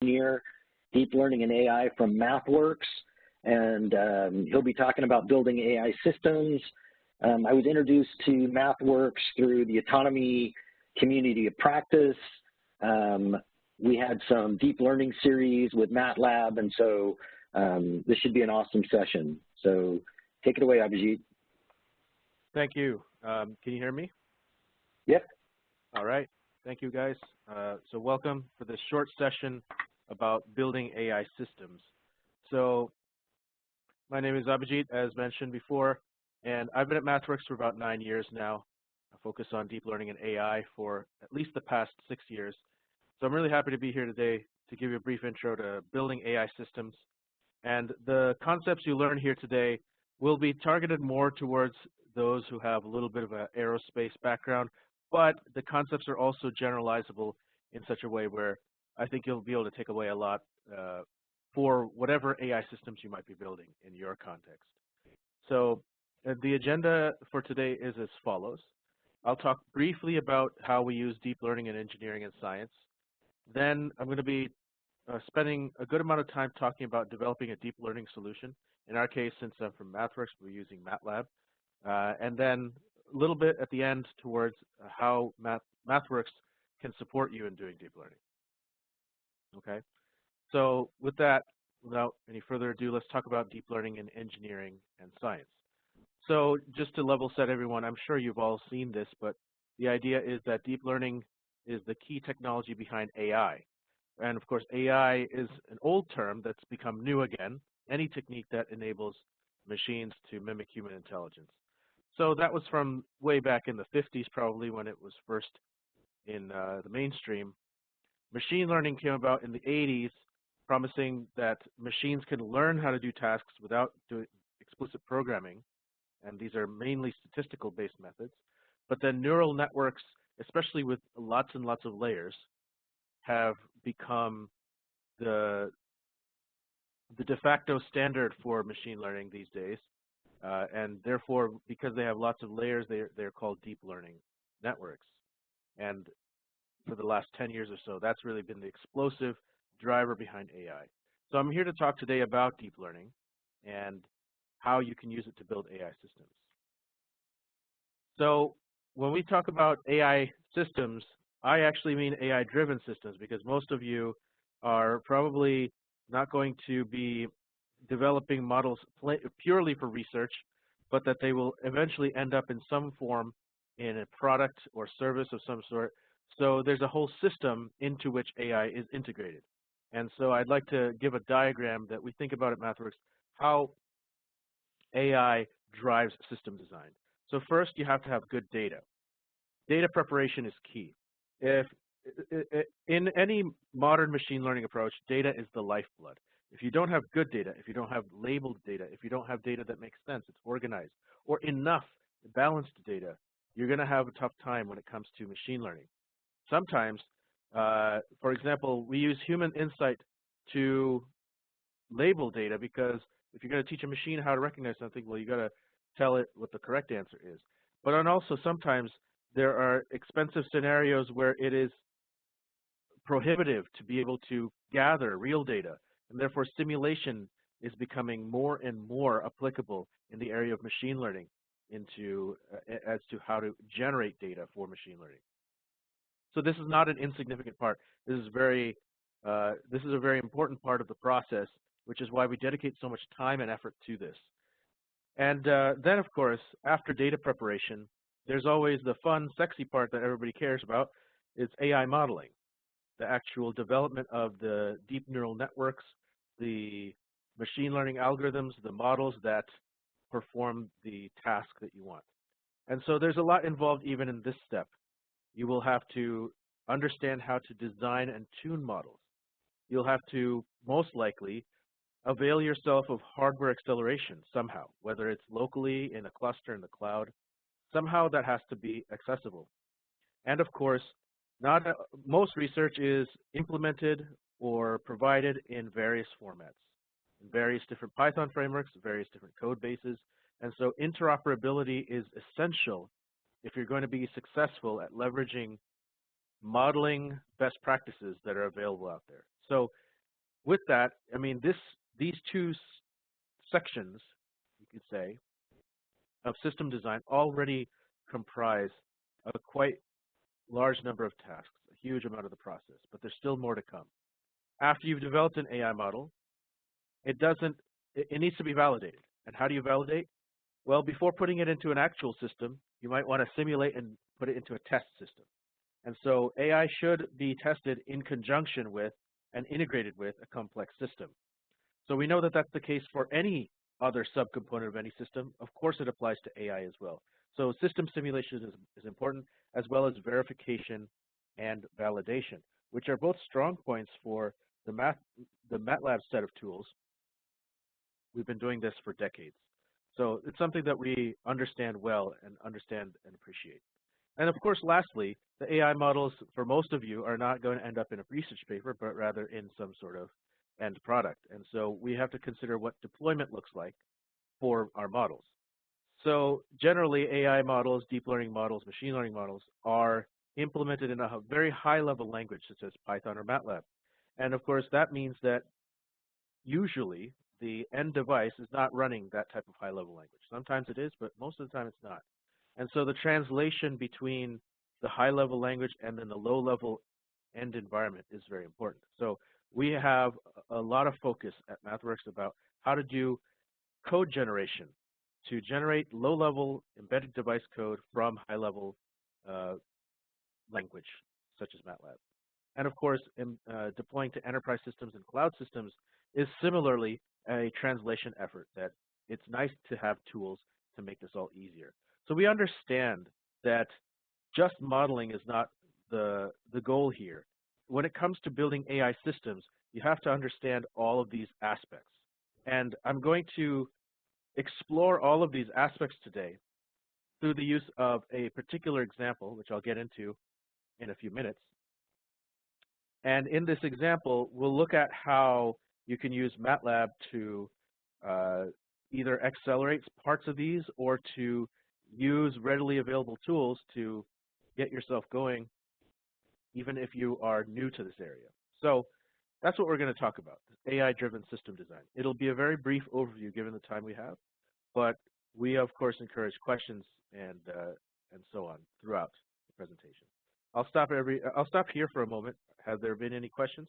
engineer, deep learning and AI from Mathworks, and he'll be talking about building AI systems. I was introduced to Mathworks through the Autonomy Community of Practice. We had some deep learning series with MATLAB, and so this should be an awesome session. So take it away, Abhijit. Thank you. Can you hear me? Yep. All right. Thank you, guys. So welcome for this short session about building AI systems. So my name is Abhijit, as mentioned before, and I've been at Mathworks for about 9 years now. I focus on deep learning and AI for at least the past 6 years. So I'm really happy to be here today to give you a brief intro to building AI systems. And the concepts you learn here today will be targeted more towards those who have a little bit of an aerospace background, but the concepts are also generalizable in such a way where I think you'll be able to take away a lot for whatever AI systems you might be building in your context. So the agenda for today is as follows. I'll talk briefly about how we use deep learning in engineering and science. Then I'm going to be spending a good amount of time talking about developing a deep learning solution. In our case, since I'm from Mathworks, we're using MATLAB. And then a little bit at the end towards how Mathworks can support you in doing deep learning. Okay, so with that, without any further ado, let's talk about deep learning in engineering and science. So just to level set everyone, I'm sure you've all seen this, but the idea is that deep learning is the key technology behind AI. And of course, AI is an old term that's become new again, any technique that enables machines to mimic human intelligence. So that was from way back in the 50s, probably, when it was first in the mainstream. Machine learning came about in the 80s, promising that machines can learn how to do tasks without doing explicit programming. And these are mainly statistical-based methods. But then neural networks, especially with lots and lots of layers, have become the de facto standard for machine learning these days. And therefore, because they have lots of layers, they're called deep learning networks. And for the last 10 years or so, that's really been the explosive driver behind AI. So I'm here to talk today about deep learning and how you can use it to build AI systems. So when we talk about AI systems, I actually mean AI-driven systems, because most of you are probably not going to be developing models purely for research, but that they will eventually end up in some form in a product or service of some sort. So there's a whole system into which AI is integrated. And so I'd like to give a diagram that we think about at Mathworks, how AI drives system design. So first, you have to have good data. Data preparation is key. In any modern machine learning approach, data is the lifeblood. If you don't have good data, if you don't have labeled data, if you don't have data that makes sense, it's organized, or enough balanced data, you're going to have a tough time when it comes to machine learning. Sometimes, for example, we use human insight to label data, because if you're going to teach a machine how to recognize something, well, you got to tell it what the correct answer is. But also sometimes there are expensive scenarios where it is prohibitive to be able to gather real data, and therefore simulation is becoming more and more applicable in the area of machine learning as to how to generate data for machine learning. So this is not an insignificant part. This is a very important part of the process, which is why we dedicate so much time and effort to this. And then, of course, after data preparation, there's always the fun, sexy part that everybody cares about. It's AI modeling, the actual development of the deep neural networks, the machine learning algorithms, the models that perform the task that you want. And so there's a lot involved even in this step. You will have to understand how to design and tune models. You'll have to, most likely, avail yourself of hardware acceleration somehow, whether it's locally in a cluster in the cloud. Somehow that has to be accessible. And of course, most research is implemented or provided in various formats, in various different Python frameworks, various different code bases. And so interoperability is essential if you're going to be successful at leveraging modeling best practices that are available out there. So with that, I mean, these two sections, you could say, of system design already comprise a quite large number of tasks, a huge amount of the process, but there's still more to come. After you've developed an AI model, it needs to be validated. And how do you validate? Well, before putting it into an actual system, you might want to simulate and put it into a test system. And so AI should be tested in conjunction with and integrated with a complex system. So we know that that's the case for any other subcomponent of any system. Of course, it applies to AI as well. So system simulation is important, as well as verification and validation, which are both strong points for the MATLAB set of tools. We've been doing this for decades. So it's something that we understand well and understand and appreciate. And of course, lastly, the AI models for most of you are not going to end up in a research paper, but rather in some sort of end product. And so we have to consider what deployment looks like for our models. So generally, AI models, deep learning models, machine learning models are implemented in a very high-level language, such as Python or MATLAB. And of course, that means that usually the end device is not running that type of high-level language. Sometimes it is, but most of the time it's not. And so the translation between the high-level language and then the low-level end environment is very important. So we have a lot of focus at Mathworks about how to do code generation to generate low-level embedded device code from high-level language, such as MATLAB. And of course, deploying to enterprise systems and cloud systems is similarly a translation effort that it's nice to have tools to make this all easier. So we understand that just modeling is not the goal here. When it comes to building AI systems, you have to understand all of these aspects. And I'm going to explore all of these aspects today through the use of a particular example, which I'll get into in a few minutes. And in this example, we'll look at how you can use MATLAB to either accelerate parts of these or to use readily available tools to get yourself going, even if you are new to this area. So that's what we're going to talk about, AI-driven system design. It'll be a very brief overview given the time we have, but we, of course, encourage questions and so on throughout the presentation. I'll stop here for a moment. Have there been any questions?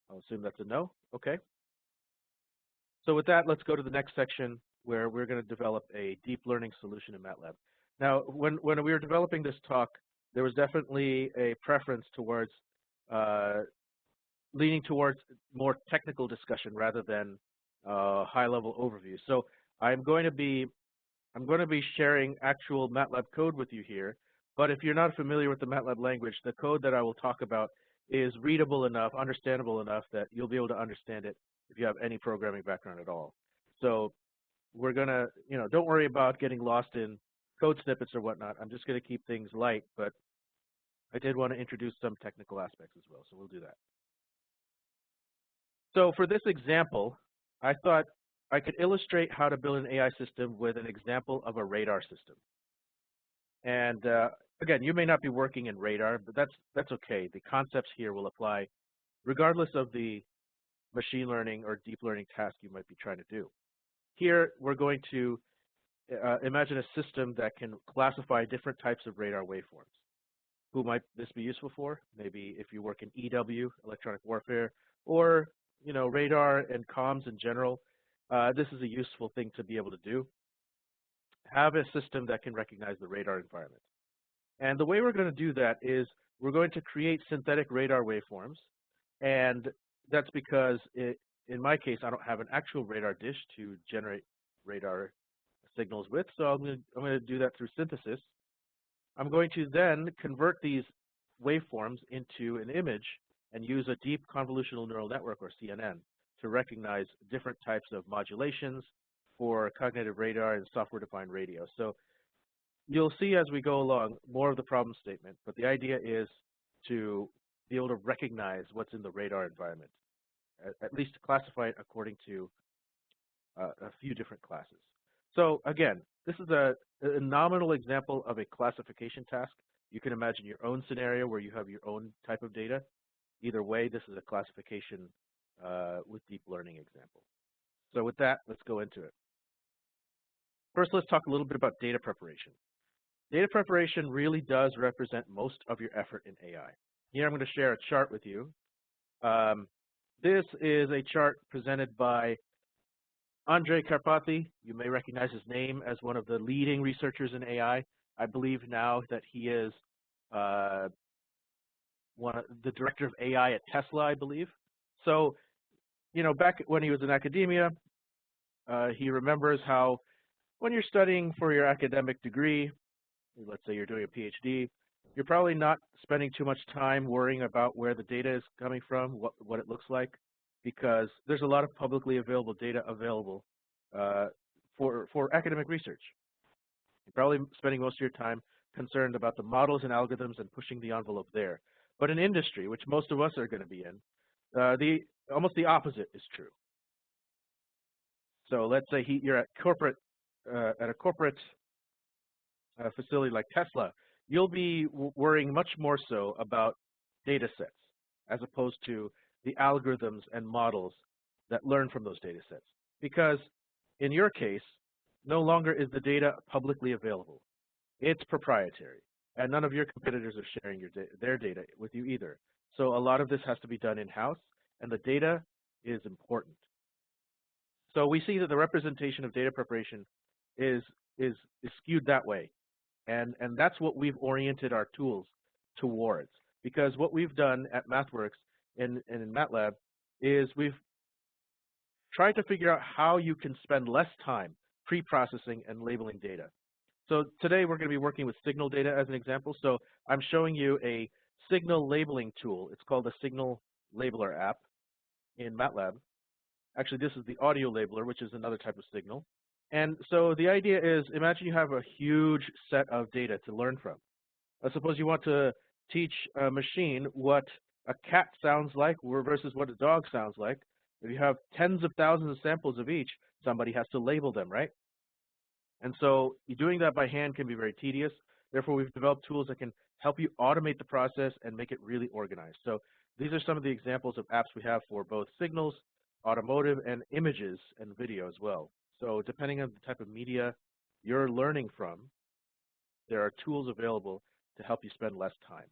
I'll assume that's a no. Okay. So with that, let's go to the next section where we're going to develop a deep learning solution in MATLAB. Now, when we were developing this talk, there was definitely a preference towards leaning towards more technical discussion rather than high-level overview. So I'm going to be sharing actual MATLAB code with you here. But if you're not familiar with the MATLAB language, the code that I will talk about is readable enough, understandable enough that you'll be able to understand it if you have any programming background at all. So we're going to, don't worry about getting lost in code snippets or whatnot. I'm just going to keep things light, but I did want to introduce some technical aspects as well, so we'll do that. So for this example, I thought I could illustrate how to build an AI system with an example of a radar system. And again, you may not be working in radar, but that's okay. The concepts here will apply regardless of the machine learning or deep learning task you might be trying to do. Here, we're going to imagine a system that can classify different types of radar waveforms. Who might this be useful for? Maybe if you work in EW, electronic warfare, or radar and comms in general. This is a useful thing to be able to do. Have a system that can recognize the radar environment. And the way we're going to do that is we're going to create synthetic radar waveforms. And that's because, in my case, I don't have an actual radar dish to generate radar signals with. So I'm going to do that through synthesis. I'm going to then convert these waveforms into an image and use a deep convolutional neural network, or CNN, to recognize different types of modulations for cognitive radar and software-defined radio. So you'll see as we go along more of the problem statement, but the idea is to be able to recognize what's in the radar environment, at least to classify it according to a few different classes. So again, this is a nominal example of a classification task. You can imagine your own scenario where you have your own type of data. Either way, this is a classification with deep learning example. So with that, let's go into it. First, let's talk a little bit about data preparation. Data preparation really does represent most of your effort in AI. Here I'm going to share a chart with you. This is a chart presented by Andrej Karpathy. You may recognize his name as one of the leading researchers in AI. I believe now that he is the director of AI at Tesla, I believe. So, you know, back when he was in academia, he remembers how when you're studying for your academic degree, let's say you're doing a PhD, you're probably not spending too much time worrying about where the data is coming from, what it looks like, because there's a lot of publicly available data available for academic research. You're probably spending most of your time concerned about the models and algorithms and pushing the envelope there. But in industry, which most of us are going to be in, almost the opposite is true. So let's say you're at a corporate facility like Tesla, you'll be worrying much more so about data sets as opposed to the algorithms and models that learn from those data sets. Because in your case, no longer is the data publicly available. It's proprietary, and none of your competitors are sharing their data with you either. So a lot of this has to be done in-house, and the data is important. So we see that the representation of data preparation is skewed that way. And that's what we've oriented our tools towards. Because what we've done at Mathworks and in MATLAB is we've tried to figure out how you can spend less time pre-processing and labeling data. So today we're going to be working with signal data as an example. So I'm showing you a signal labeling tool. It's called the Signal Labeler app in MATLAB. Actually, this is the audio labeler, which is another type of signal. And so the idea is, imagine you have a huge set of data to learn from. Suppose you want to teach a machine what a cat sounds like versus what a dog sounds like. If you have tens of thousands of samples of each, somebody has to label them, right? And so doing that by hand can be very tedious. Therefore, we've developed tools that can help you automate the process and make it really organized. So these are some of the examples of apps we have for both signals, automotive, and images and video as well. So depending on the type of media you're learning from, there are tools available to help you spend less time.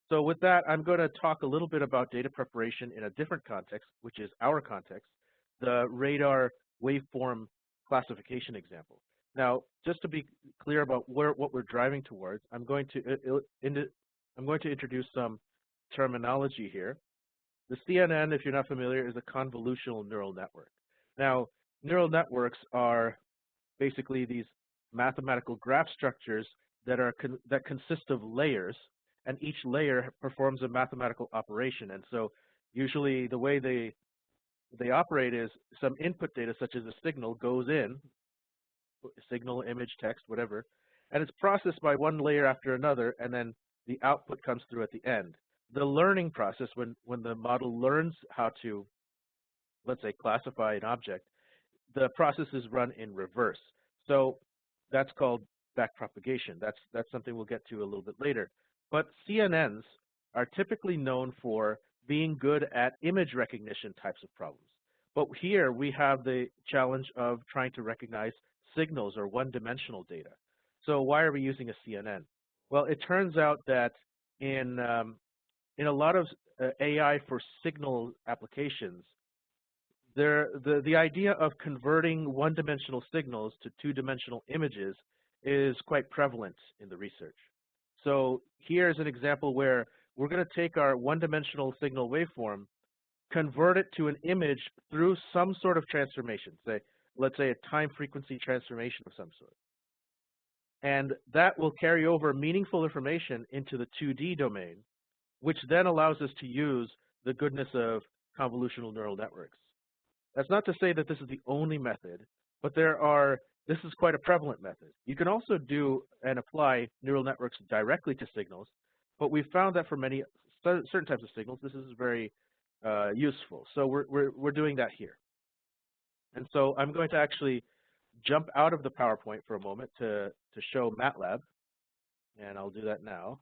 So with that, I'm going to talk a little bit about data preparation in a different context, which is our context, the radar waveform classification example. Now, just to be clear about what we're driving towards, I'm going to introduce some terminology here. The CNN, if you're not familiar, is a convolutional neural network. Now, neural networks are basically these mathematical graph structures that consist of layers, and each layer performs a mathematical operation. And so usually the way they operate is some input data, such as a signal, goes in, signal, image, text, whatever, and it's processed by one layer after another, and then the output comes through at the end. The learning process, when the model learns how to, let's say, classify an object, the process is run in reverse. So that's called backpropagation. That's something we'll get to a little bit later. But CNNs are typically known for being good at image recognition types of problems. But here we have the challenge of trying to recognize signals or one-dimensional data. So why are we using a CNN? Well, it turns out that in a lot of AI for signal applications, the idea of converting one-dimensional signals to two-dimensional images is quite prevalent in the research. So here's an example where we're going to take our one-dimensional signal waveform, convert it to an image through some sort of transformation, let's say a time-frequency transformation of some sort. And that will carry over meaningful information into the 2D domain, which then allows us to use the goodness of convolutional neural networks. That's not to say that this is the only method, but this is quite a prevalent method. You can also do and apply neural networks directly to signals, but we've found that for many certain types of signals, this is very useful. So we're doing that here. And so I'm going to actually jump out of the PowerPoint for a moment to show MATLAB. and I'll do that now.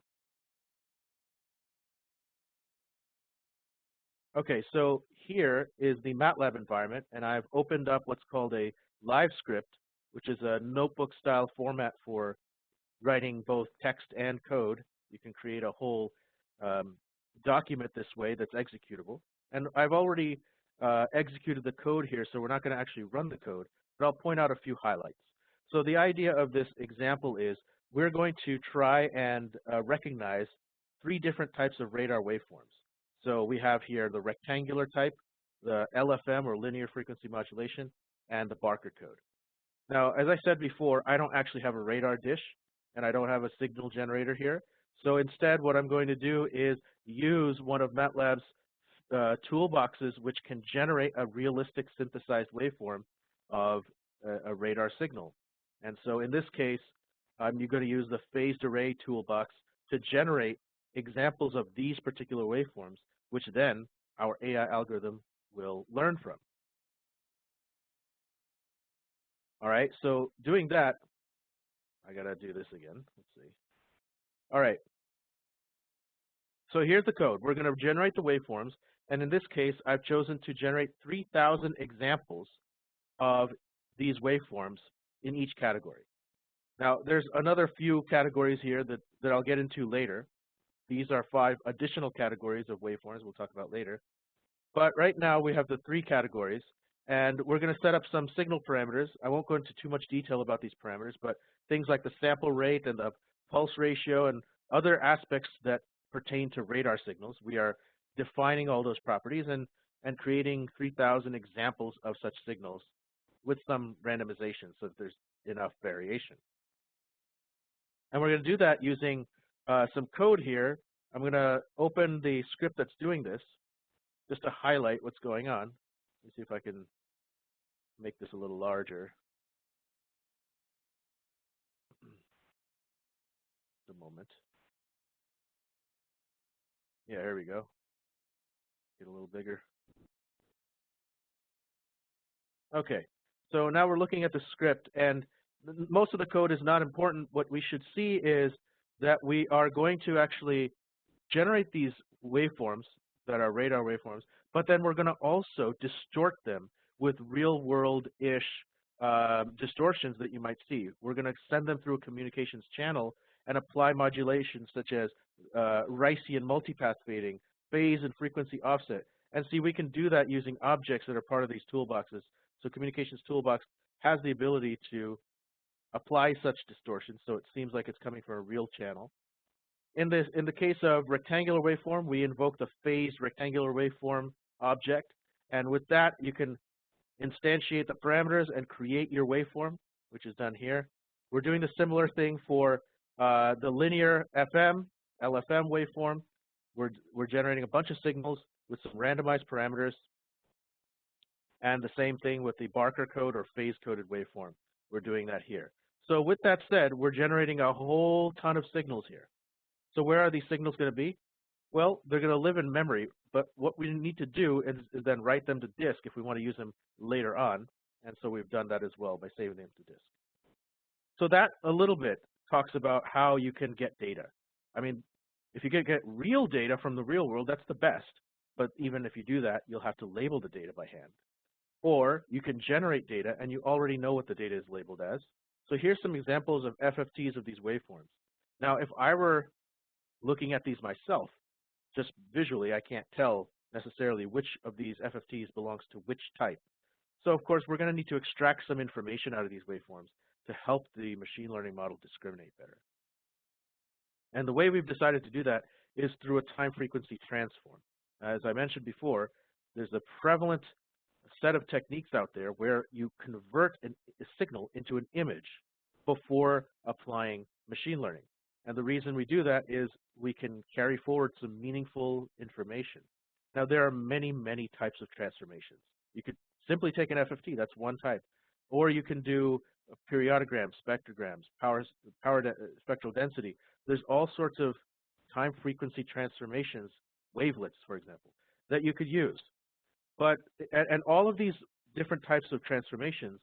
Okay, so here is the MATLAB environment, and I've opened up what's called a live script, which is a notebook-style format for writing both text and code. You can create a whole document this way that's executable. And I've already executed the code here, so we're not going to actually run the code, but I'll point out a few highlights. So the idea of this example is we're going to try and recognize 3 different types of radar waveforms. So we have here the rectangular type, the LFM or linear frequency modulation, and the Barker code. Now, as I said before, I don't actually have a radar dish, and I don't have a signal generator here. So instead, what I'm going to do is use one of MATLAB's toolboxes, which can generate a realistic synthesized waveform of a radar signal. And so in this case, I'm going to use the phased array toolbox to generate examples of these particular waveforms, which then our AI algorithm will learn from. All right, so doing that, I gotta do this again. Let's see. All right. So here's the code. We're going to generate the waveforms, and in this case, I've chosen to generate 3,000 examples of these waveforms in each category. Now, there's another few categories here that I'll get into later. These are 5 additional categories of waveforms we'll talk about later. But right now, we have the 3 categories, and we're going to set up some signal parameters. I won't go into too much detail about these parameters, but things like the sample rate and the pulse ratio and other aspects that pertain to radar signals. We are defining all those properties and creating 3,000 examples of such signals with some randomization so that there's enough variation. And we're going to do that using some code here. I'm going to open the script that's doing this just to highlight what's going on. Let's see if I can make this a little larger. A moment. Yeah, there we go. Get a little bigger. Okay, so now we're looking at the script, and most of the code is not important. What we should see is that we are going to actually generate these waveforms that are radar waveforms, but then we're going to also distort them with real-world-ish distortions that you might see. We're going to send them through a communications channel and apply modulations such as Ricean multipath fading, phase and frequency offset. And see, we can do that using objects that are part of these toolboxes. So communications toolbox has the ability to apply such distortions, so it seems like it's coming from a real channel. In the case of rectangular waveform, we invoke the phased rectangular waveform object, and with that, you can instantiate the parameters and create your waveform, which is done here. We're doing the similar thing for the linear FM, LFM waveform. We're generating a bunch of signals with some randomized parameters, and the same thing with the Barker code or phase-coded waveform. We're doing that here. So with that said, we're generating a whole ton of signals here. So where are these signals going to be? Well, they're going to live in memory, but what we need to do is then write them to disk if we want to use them later on, and so we've done that as well by saving them to disk. So that a little bit talks about how you can get data. I mean, if you get real data from the real world, that's the best, but even if you do that, you'll have to label the data by hand. Or you can generate data and you already know what the data is labeled as. So here's some examples of FFTs of these waveforms. Now, if I were looking at these myself, just visually, I can't tell necessarily which of these FFTs belongs to which type. So of course, we're going to need to extract some information out of these waveforms to help the machine learning model discriminate better. And the way we've decided to do that is through a time frequency transform. As I mentioned before, there's a prevalent set of techniques out there where you convert a signal into an image before applying machine learning. And the reason we do that is we can carry forward some meaningful information. Now, there are many, many types of transformations. You could simply take an FFT, that's one type. Or you can do periodograms, spectrograms, spectral density. There's all sorts of time frequency transformations, wavelets, for example, that you could use. But, and all of these different types of transformations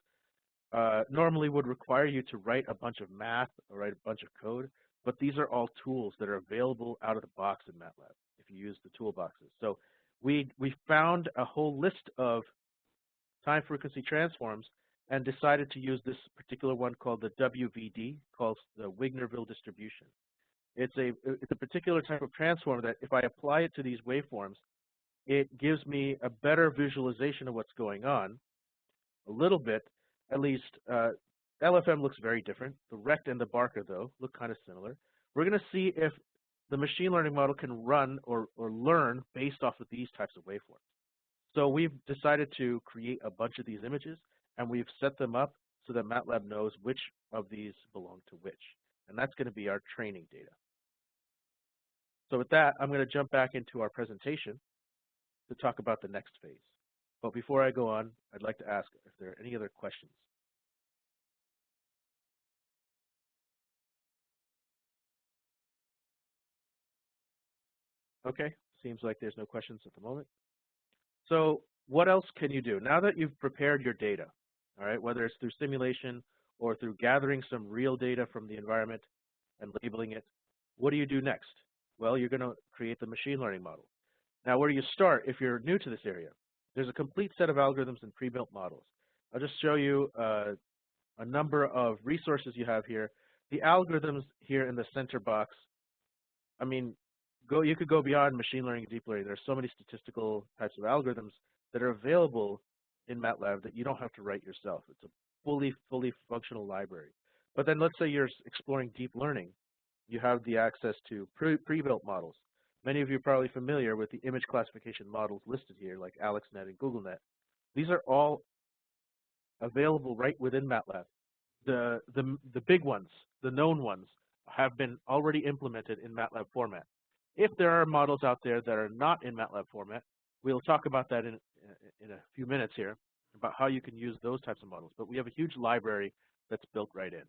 normally would require you to write a bunch of math or write a bunch of code. but these are all tools that are available out of the box in MATLAB if you use the toolboxes. So we found a whole list of time frequency transforms and decided to use this particular one called the WVD, called the Wignerville distribution. It's a particular type of transform that if I apply it to these waveforms, it gives me a better visualization of what's going on, a little bit, at least. LFM looks very different. The Rect and the Barker, though, look kind of similar. We're going to see if the machine learning model can run or learn based off of these types of waveforms. So we've decided to create a bunch of these images, and we've set them up so that MATLAB knows which of these belong to which. And that's going to be our training data. So with that, I'm going to jump back into our presentation to talk about the next phase. But before I go on, I'd like to ask if there are any other questions. Okay, seems like there's no questions at the moment. So what else can you do? Now that you've prepared your data, all right, whether it's through simulation or through gathering some real data from the environment and labeling it, what do you do next? Well, you're going to create the machine learning model. Now, where do you start if you're new to this area? There's a complete set of algorithms and pre-built models. I'll just show you a number of resources you have here. The algorithms here in the center box, I mean, you could go beyond machine learning and deep learning. There's so many statistical types of algorithms that are available in MATLAB that you don't have to write yourself. It's a fully functional library. But then let's say you're exploring deep learning. You have the access to pre-built models. Many of you are probably familiar with the image classification models listed here, like AlexNet and GoogleNet. These are all available right within MATLAB. The big ones, the known ones, have been already implemented in MATLAB format. If there are models out there that are not in MATLAB format, we'll talk about that in a few minutes here, about how you can use those types of models. But we have a huge library that's built right in.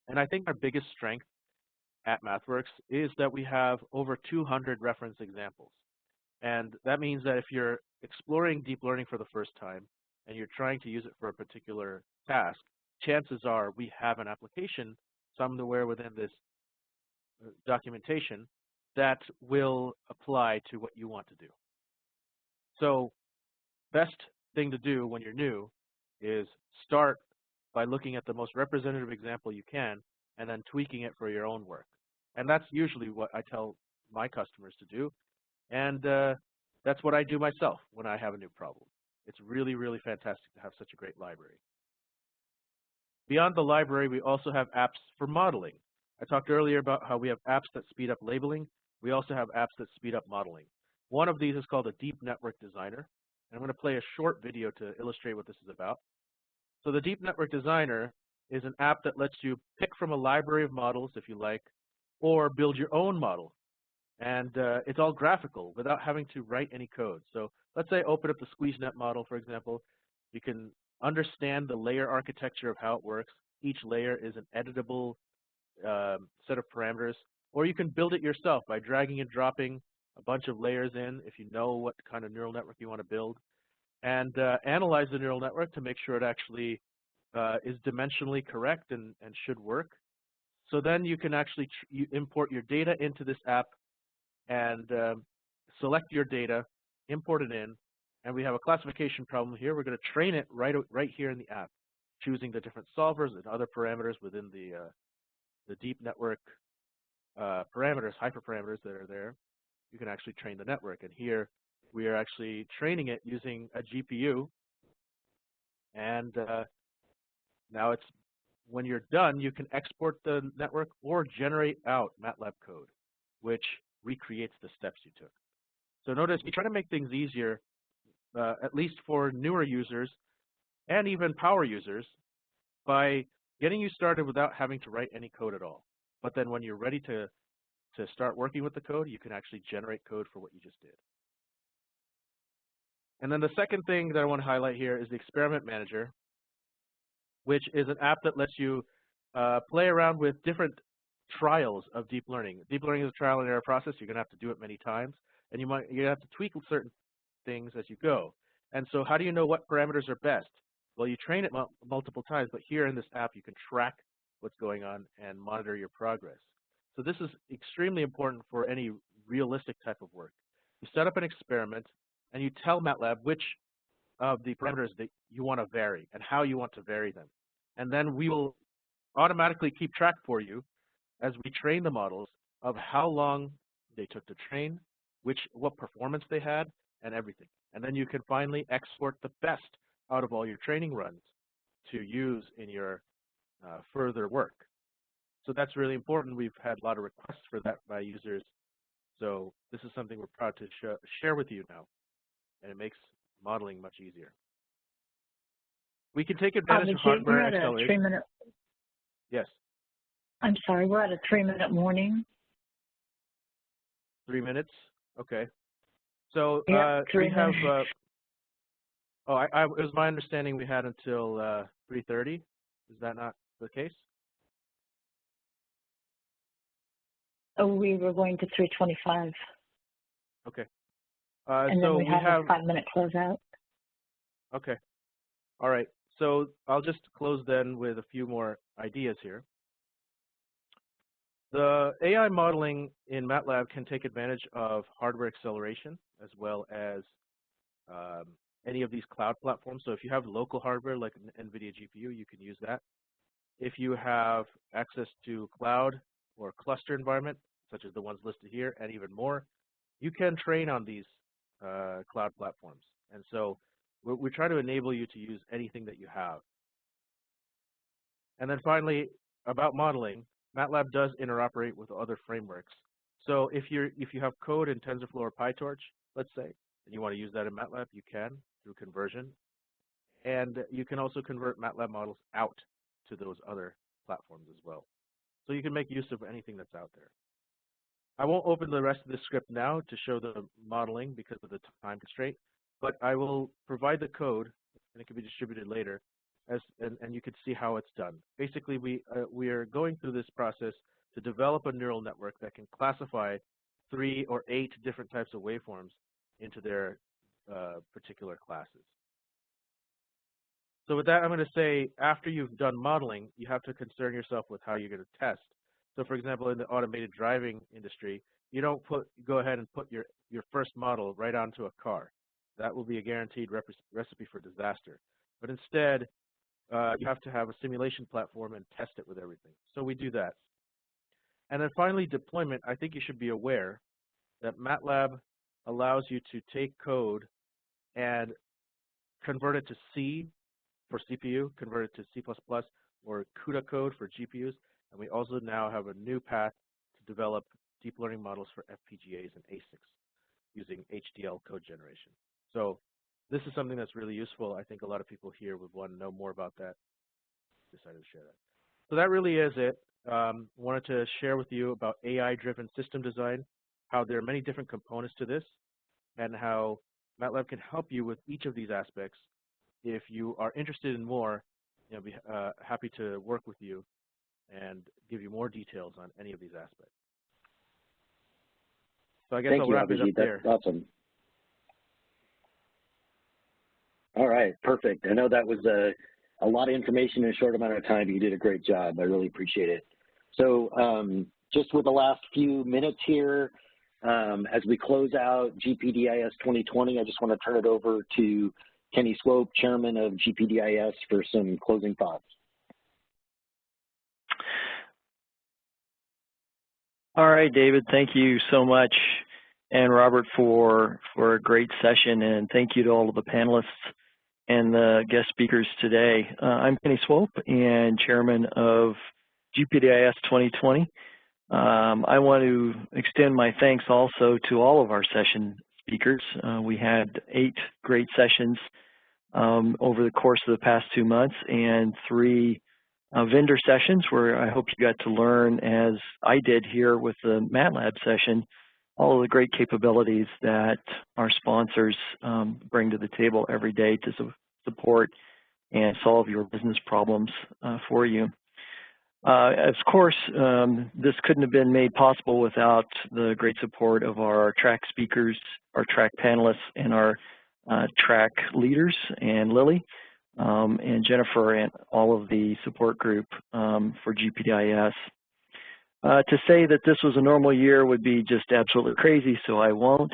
And I think our biggest strength at Mathworks is that we have over 200 reference examples. And that means that if you're exploring deep learning for the first time and you're trying to use it for a particular task, chances are we have an application somewhere within this documentation that will apply to what you want to do. So best thing to do when you're new is start by looking at the most representative example you can and then tweaking it for your own work. And that's usually what I tell my customers to do. And that's what I do myself when I have a new problem. It's really, really fantastic to have such a great library. Beyond the library, we also have apps for modeling. I talked earlier about how we have apps that speed up labeling. We also have apps that speed up modeling. One of these is called a Deep Network Designer. And I'm going to play a short video to illustrate what this is about. So the Deep Network Designer is an app that lets you pick from a library of models, if you like, or build your own model. And it's all graphical without having to write any code. So let's say open up the SqueezeNet model, for example. You can understand the layer architecture of how it works. Each layer is an editable set of parameters. Or you can build it yourself by dragging and dropping a bunch of layers in if you know what kind of neural network you want to build. And analyze the neural network to make sure it actually is dimensionally correct and should work. So then you can actually import your data into this app and select your data, import it in, and we have a classification problem here. We're going to train it right here in the app, choosing the different solvers and other parameters within the deep network parameters, hyperparameters that are there. You can actually train the network, and here we are actually training it using a GPU. And now it's, when you're done, you can export the network or generate out MATLAB code, which recreates the steps you took. So notice we try to make things easier, at least for newer users and even power users, by getting you started without having to write any code at all. But then when you're ready to start working with the code, you can actually generate code for what you just did. And then the second thing that I want to highlight here is the Experiment Manager, which is an app that lets you play around with different trials of deep learning. Deep learning is a trial and error process. You're going to have to do it many times, and you have to tweak certain things as you go. And so how do you know what parameters are best? Well, you train it multiple times, but here in this app, you can track what's going on and monitor your progress. So this is extremely important for any realistic type of work. You set up an experiment, and you tell MATLAB which of the parameters that you want to vary and how you want to vary them. And then we will automatically keep track for you as we train the models of how long they took to train, what performance they had, and everything. And then you can finally export the best out of all your training runs to use in your further work. So that's really important. We've had a lot of requests for that by users. So this is something we're proud to share with you now, and it makes modeling much easier. We can take advantage of hardware acceleration. Yes. I'm sorry, we're at a 3-minute warning. 3 minutes? Okay. So yeah, we have, it was my understanding we had until 3:30. Is that not the case? Oh, we were going to 3:25. Okay. And then we have a 5-minute closeout. Okay. All right. So I'll just close then with a few more ideas here. The AI modeling in MATLAB can take advantage of hardware acceleration as well as any of these cloud platforms. So if you have local hardware like an NVIDIA GPU, you can use that. If you have access to cloud or cluster environment, such as the ones listed here, and even more, you can train on these cloud platforms. And so we try to enable you to use anything that you have. And then finally, about modeling, MATLAB does interoperate with other frameworks. So if you have code in TensorFlow or PyTorch, let's say, and you want to use that in MATLAB, you can through conversion. And you can also convert MATLAB models out to those other platforms as well. So you can make use of anything that's out there. I won't open the rest of the script now to show the modeling because of the time constraint, but I will provide the code, and it can be distributed later, and you can see how it's done. Basically, we are going through this process to develop a neural network that can classify 3 or 8 different types of waveforms into their particular classes. So with that, I'm going to say after you've done modeling, you have to concern yourself with how you're going to test. So for example, in the automated driving industry, you don't go ahead and put your first model right onto a car. That will be a guaranteed recipe for disaster. But instead, you have to have a simulation platform and test it with everything. So we do that. And then finally, deployment. I think you should be aware that MATLAB allows you to take code and convert it to C for CPU, convert it to C++, or CUDA code for GPUs. And we also now have a new path to develop deep learning models for FPGAs and ASICs using HDL code generation. So this is something that's really useful. I think a lot of people here would want to know more about that. Decided to share that. So that really is it. Wanted to share with you about AI-driven system design, how there are many different components to this, and how MATLAB can help you with each of these aspects. If you are interested in more, I'll be happy to work with you and give you more details on any of these aspects. So I guess I'll wrap it up there. That's awesome. All right, perfect. I know that was a lot of information in a short amount of time. You did a great job. I really appreciate it. So just with the last few minutes here, as we close out GPDIS 2020, I just want to turn it over to Kenny Swope, Chairman of GPDIS, for some closing thoughts. All right, David, thank you so much, and Robert for a great session, and thank you to all of the panelists and the guest speakers today. I'm Kenny Swope, and Chairman of GPDIS 2020. I want to extend my thanks also to all of our session speakers. We had 8 great sessions over the course of the past 2 months, and 3 vendor sessions where I hope you got to learn, as I did here with the MATLAB session, all of the great capabilities that our sponsors bring to the table every day to support and solve your business problems for you. Of course, this couldn't have been made possible without the great support of our track speakers, our track panelists, and our track leaders, and Lily, and Jennifer, and all of the support group for GPDIS. To say that this was a normal year would be just absolutely crazy, so I won't.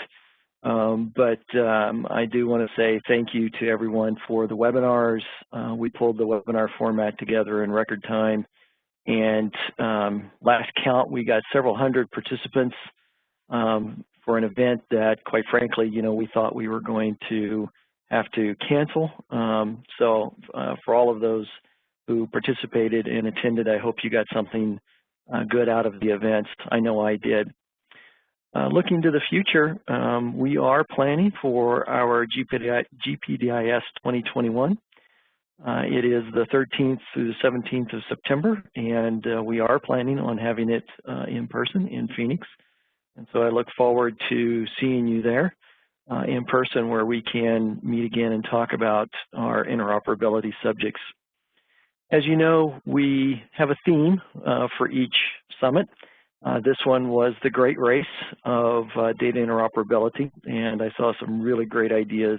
I do want to say thank you to everyone for the webinars. We pulled the webinar format together in record time, and last count we got several hundred participants for an event that, quite frankly, we thought we were going to have to cancel. For all of those who participated and attended, I hope you got something good out of the events. I know I did. Looking to the future, we are planning for our GPDIS 2021. It is the 13th through the 17th of September, and we are planning on having it in person in Phoenix. And so I look forward to seeing you there in person, where we can meet again and talk about our interoperability subjects. As you know, we have a theme for each summit. This one was the great race of data interoperability, and I saw some really great ideas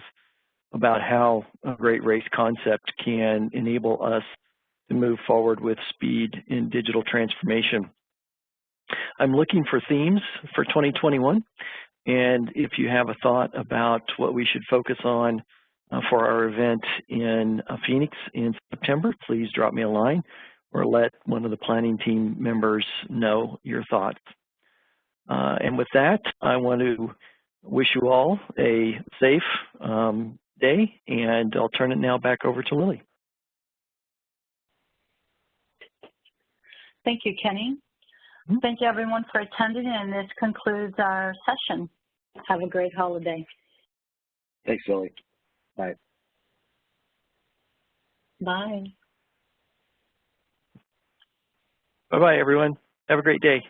about how a great race concept can enable us to move forward with speed in digital transformation. I'm looking for themes for 2021, and if you have a thought about what we should focus on for our event in Phoenix in September, please drop me a line or let one of the planning team members know your thoughts. And with that, I want to wish you all a safe day, and I'll turn it now back over to Lily. Thank you, Kenny. Thank you, everyone, for attending, and this concludes our session. Have a great holiday. Thanks, Lily. Bye. Bye. Bye-bye, everyone. Have a great day.